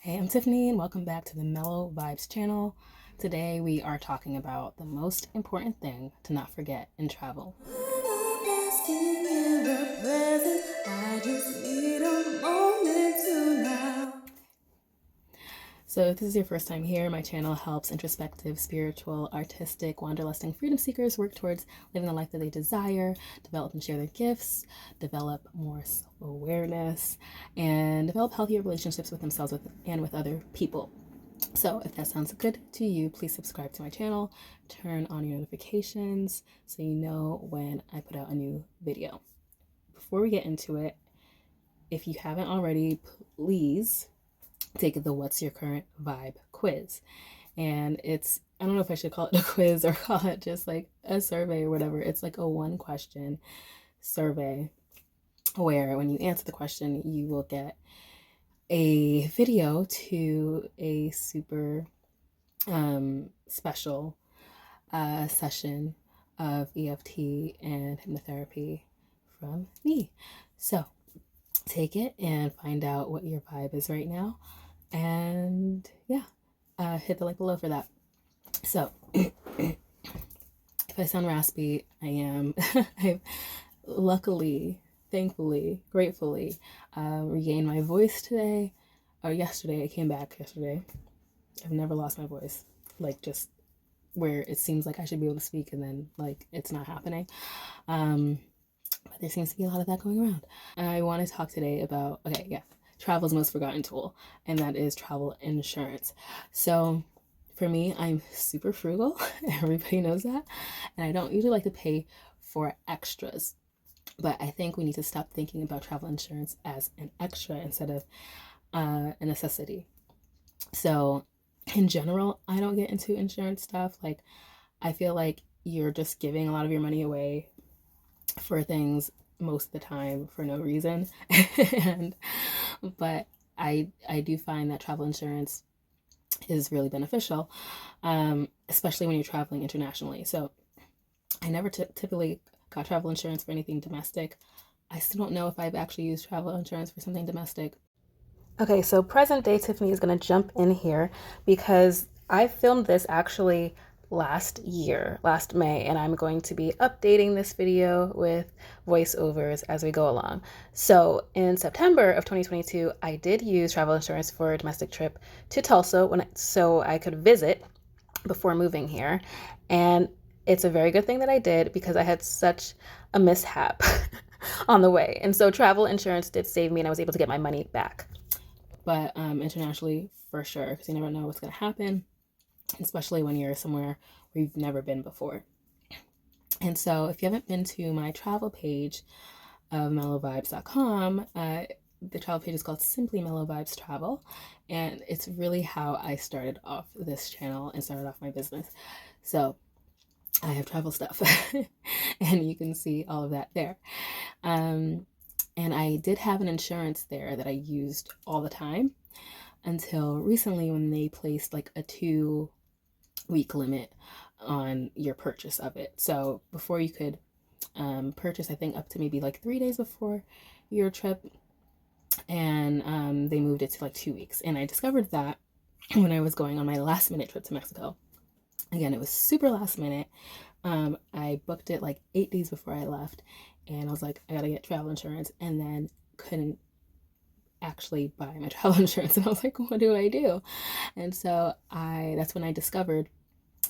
Hey, I'm Tiffany and welcome back to the Mellow Vibes channel. Today we are talking about the most important thing to not forget in travel. So if this is your first time here, my channel helps introspective, spiritual, artistic, wanderlusting freedom seekers work towards living the life that they desire, develop and share their gifts, develop more self-awareness, and develop healthier relationships with themselves and with other people. So if that sounds good to you, please subscribe to my channel, turn on your notifications so you know when I put out a new video. Before we get into it, if you haven't already, please take the What's Your Current Vibe quiz. And it's, I don't know if I should call it a quiz or call it just like a survey or whatever. It's like a 1-question survey where when you answer the question, you will get a video to a super special session of EFT and hypnotherapy from me. So take it and find out what your vibe is right now. And yeah, hit the like below for that. So if I sound raspy, I am. I've luckily, thankfully, gratefully regained my voice today or yesterday. I came back yesterday. I've never lost my voice, like just where it seems like I should be able to speak and then like it's not happening. But there seems to be a lot of that going around. I want to talk today about, travel's most forgotten tool, and that is travel insurance. So for me, I'm super frugal. Everybody knows that. And I don't usually like to pay for extras. But I think we need to stop thinking about travel insurance as an extra instead of a necessity. So in general, I don't get into insurance stuff. Like, I feel like you're just giving a lot of your money away for things most of the time for no reason. But I do find that travel insurance is really beneficial, especially when you're traveling internationally. So I never typically got travel insurance for anything domestic. I still don't know if I've actually used travel insurance for something domestic. Okay, so present day Tiffany is going to jump in here because I filmed this actually last May, and I'm going to be updating this video with voiceovers as we go along. So in September of 2022, I did use travel insurance for a domestic trip to Tulsa so I could visit before moving here. And it's a very good thing that I did because I had such a mishap on the way. And so travel insurance did save me and I was able to get my money back. But internationally, for sure, because you never know what's going to happen, especially when you're somewhere where you've never been before. And so if you haven't been to my travel page of mellowvibes.com, the travel page is called Simply Mellow Vibes Travel. And it's really how I started off this channel and started off my business. So I have travel stuff and you can see all of that there. And I did have an insurance there that I used all the time until recently when they placed like a 2-week limit on your purchase of it. So before you could purchase, I think up to maybe like 3 days before your trip, and they moved it to like 2 weeks. And I discovered that when I was going on my last minute trip to Mexico. Again, it was super last minute. I booked it like 8 days before I left, and I was like, I gotta get travel insurance, and then couldn't actually buy my travel insurance. And I was like, what do I do? And so that's when I discovered,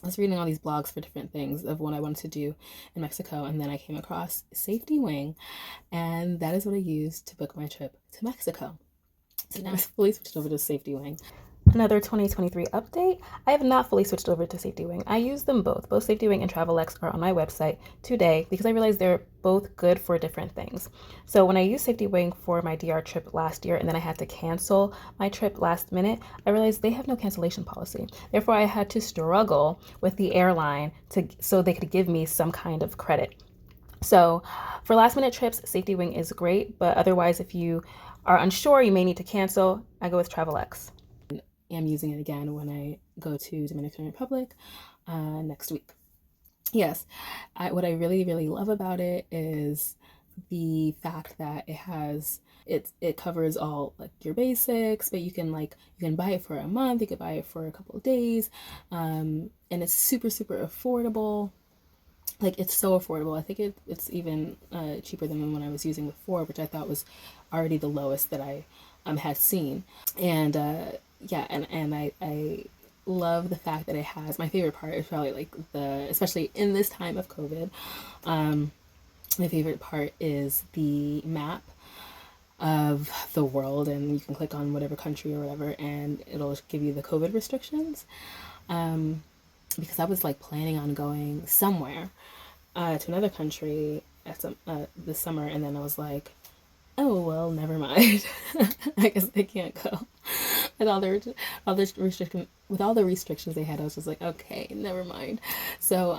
I was reading all these blogs for different things of what I wanted to do in Mexico. And then I came across Safety Wing, and that is what I used to book my trip to Mexico. So now I fully switched over to Safety Wing. Another 2023 update. I have not fully switched over to Safety Wing. I use them both. Both Safety Wing and TravelX are on my website today because I realized they're both good for different things. So when I used Safety Wing for my DR trip last year and then I had to cancel my trip last minute, I realized they have no cancellation policy. Therefore, I had to struggle with the airline so they could give me some kind of credit. So for last minute trips, Safety Wing is great, but otherwise, if you are unsure, you may need to cancel, I go with TravelX. I'm using it again when I go to Dominican Republic next week. Yes, what I really, really love about it is the fact that it covers all like your basics, but you can buy it for a month, you could buy it for a couple of days, and it's super affordable. Like, it's so affordable. I think it's even cheaper than the one I was using before, which I thought was already the lowest that I had seen. And yeah, and I love the fact that it has, my favorite part is probably like especially in this time of COVID, my favorite part is the map of the world, and you can click on whatever country or whatever, and it'll give you the COVID restrictions. Because I was like planning on going somewhere to another country this summer, and then I was like, oh well, never mind. I guess I can't go. And with all the restrictions they had, I was just like, okay, never mind. So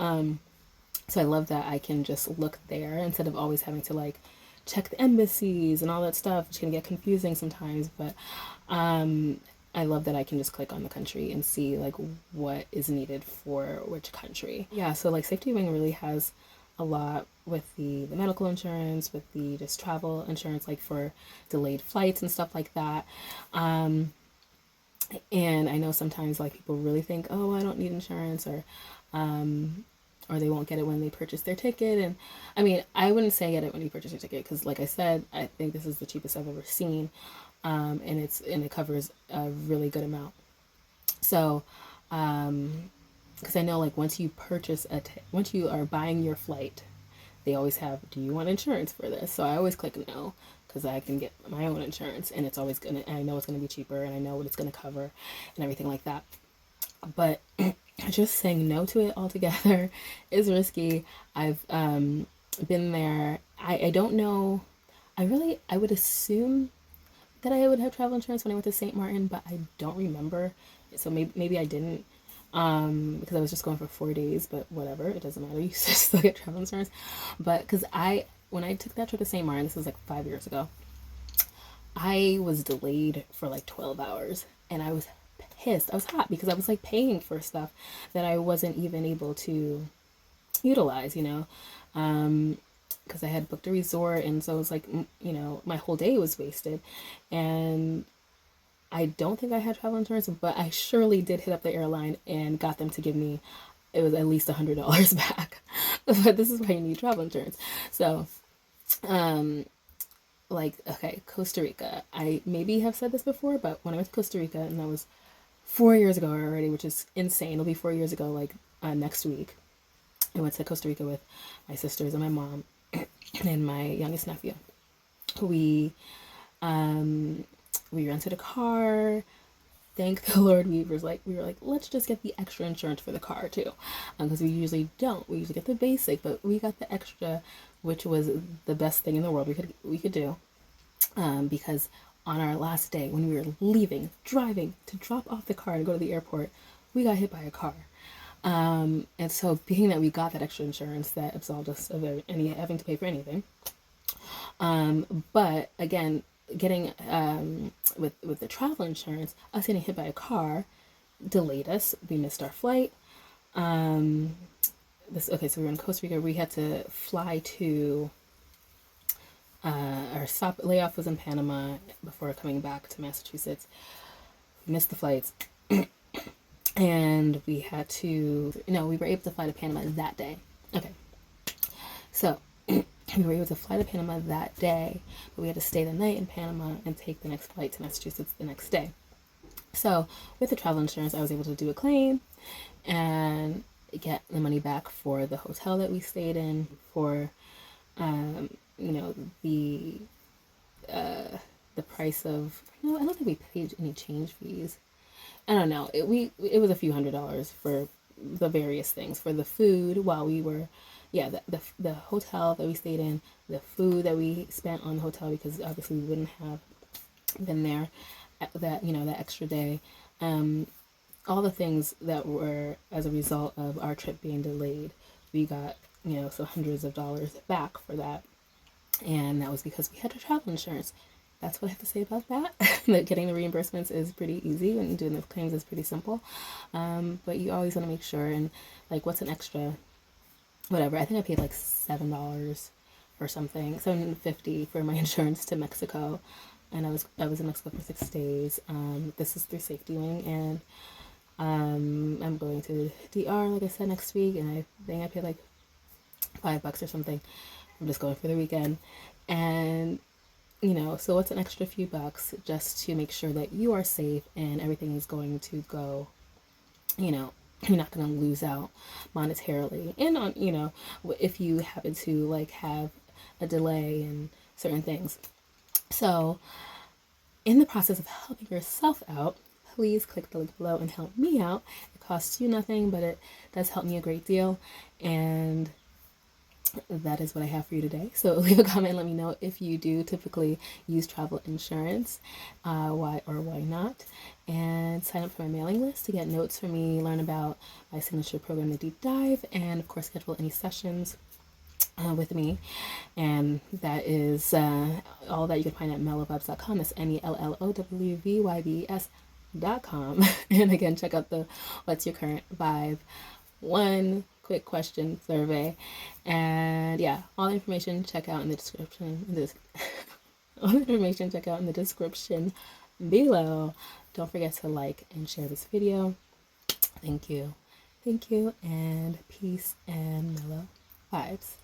I love that I can just look there instead of always having to like check the embassies and all that stuff, which can get confusing sometimes. But I love that I can just click on the country and see like what is needed for which country. Yeah, so like Safety Wing really has a lot with the medical insurance, with the just travel insurance, like for delayed flights and stuff like that. And I know sometimes like people really think, oh, I don't need insurance, or they won't get it when they purchase their ticket. And I mean, I wouldn't say get it when you purchase your ticket, because like I said, I think this is the cheapest I've ever seen. And it covers a really good amount. So, because I know like once you once you are buying your flight, they always have, do you want insurance for this? So I always click no, because I can get my own insurance, and it's always I know it's gonna be cheaper, and I know what it's gonna cover, and everything like that. But just saying no to it altogether is risky. I've been there. I don't know. I would assume that I would have travel insurance when I went to St. Martin, but I don't remember. So maybe I didn't, because I was just going for 4 days, but whatever, it doesn't matter. You still get travel insurance. But because when I took that trip to St. Martin, this was like 5 years ago, I was delayed for like 12 hours, and I was pissed. I was hot because I was like paying for stuff that I wasn't even able to utilize, because I had booked a resort, and so it was like, my whole day was wasted. And I don't think I had travel insurance, but I surely did hit up the airline and got them to give me, it was at least $100 back. But this is why you need travel insurance. So like, okay, Costa Rica, I maybe have said this before, but when I went to Costa Rica, and that was 4 years ago already, which is insane. It'll be 4 years ago, like next week. I went to Costa Rica with my sisters and my mom and my youngest nephew. We rented a car. Thank the Lord. We were like, let's just get the extra insurance for the car too, because we usually don't. We usually get the basic, but we got the extra, which was the best thing in the world we could do, because on our last day, when we were driving to drop off the car and go to the airport, we got hit by a car. And so being that we got that extra insurance, that absolved us of having to pay for anything. But again, getting with the travel insurance, us getting hit by a car delayed us. We missed our flight. So we were in Costa Rica. We had to fly to our layoff was in Panama before coming back to Massachusetts. We missed the flights. And we were able to fly to Panama that day. Okay. So we were able to fly to Panama that day, but we had to stay the night in Panama and take the next flight to Massachusetts the next day. So with the travel insurance, I was able to do a claim and get the money back for the hotel that we stayed in, for the price of, I don't think we paid any change fees. I don't know. It was a few $100s for the various things, for the food while we were, the hotel that we stayed in, the food that we spent on the hotel, because obviously we wouldn't have been there that extra day. All the things that were as a result of our trip being delayed, we got, so hundreds of dollars back for that. And that was because we had our travel insurance. That's what I have to say about that. That getting the reimbursements is pretty easy, and doing the claims is pretty simple. But you always want to make sure, and like, what's an extra, whatever. I think I paid like $7 or or something, $750 for my insurance to Mexico, and I was in Mexico for 6 days. This is through Safety Wing, and I'm going to DR, like I said, next week, and I think I paid like $5 or something. I'm just going for the weekend, and so what's an extra few bucks just to make sure that you are safe and everything is going to go, you're not going to lose out monetarily, and on, if you happen to like have a delay in certain things. So in the process of helping yourself out, please click the link below and help me out. It costs you nothing, but it does help me a great deal. And that is what I have for you today. So leave a comment and let me know if you do typically use travel insurance, why or why not. And sign up for my mailing list to get notes from me, learn about my signature program, The Deep Dive, and of course schedule any sessions with me. And that is all that you can find at mellowvybes.com. That's MELLOWVYBS.com. And again, check out the What's Your Current Vibe 1 quick question survey. And yeah, all the information check out in the description. All the information check out in the description below. Don't forget to like and share this video. Thank you, and peace and mellow vibes.